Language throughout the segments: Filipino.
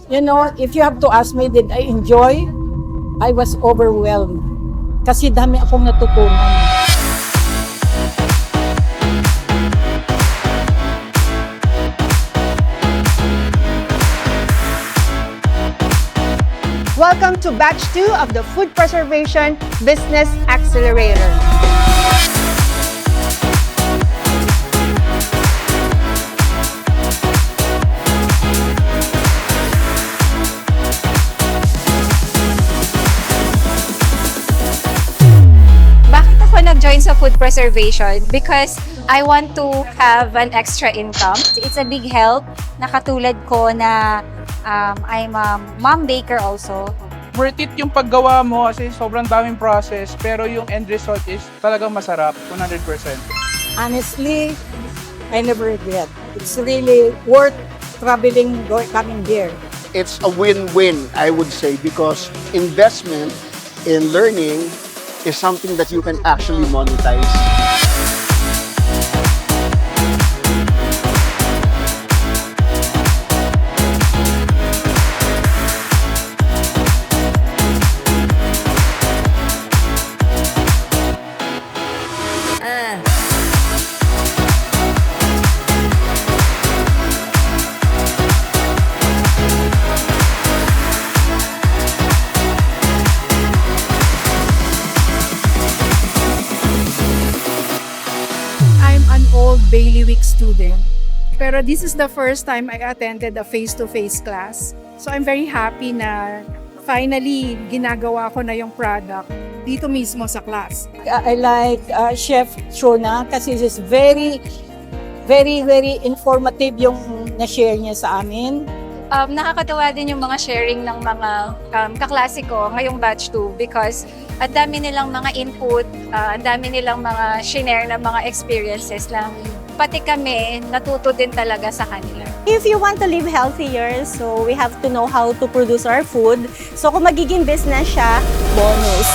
You know, if you have to ask me, did I enjoy? I was overwhelmed. Kasi dami akong natutunan. Welcome to Batch 2 of the Food Preservation Business Accelerator. Bakit ako nag-join sa food preservation? Because I want to have an extra income. It's a big help na katulad ko na I'm a mom baker also. Worth it yung paggawa mo kasi sobrang daming process pero yung end result is talagang masarap, 100%. Honestly, I never regret. It's really worth traveling, coming here. It's a win-win, I would say, because investment in learning is something that you can actually monetize. I'm an old Bailiwick student, pero this is the first time I attended a face-to-face class. So I'm very happy na finally ginagawa ko na yung product dito mismo sa class. I like Chef Shona kasi this is very informative yung na-share niya sa amin. Nakakatawa din yung mga sharing ng mga kaklase ko ngayong batch 2 because ang dami nilang mga input, ang dami nilang mga share ng mga experiences lang. Pati kami, natuto din talaga sa kanila. If you want to live healthier, so we have to know how to produce our food. So kung magiging business siya, bonus.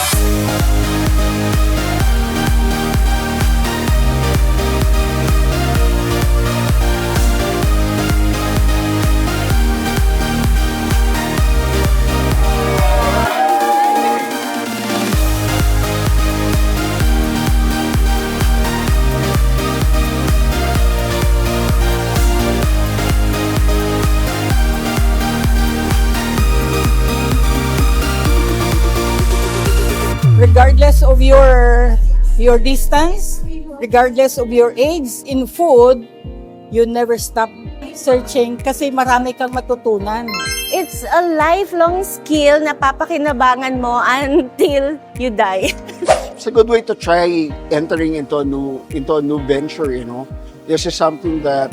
Regardless of your distance, regardless of your age in food, you never stop searching kasi marami kang matutunan. It's a lifelong skill na papakinabangan mo until you die. It's a good way to try entering into a new venture, you know. This is something that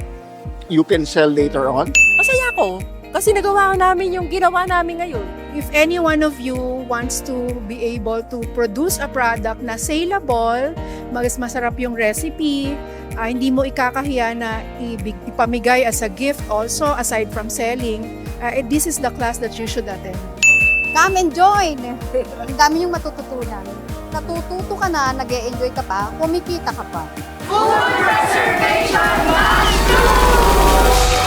you can sell later on. Masaya ako kasi nagawa namin yung ginawa namin ngayon. If any one of you wants to be able to produce a product na saleable, mas masarap yung recipe, hindi mo ikakahiya na ipamigay as a gift also aside from selling, this is the class that you should attend. Come and join! Ang dami yung matututunan. Natututo ka na, nag-e-enjoy ka pa, kumikita ka pa. Food Preservation Batch 2!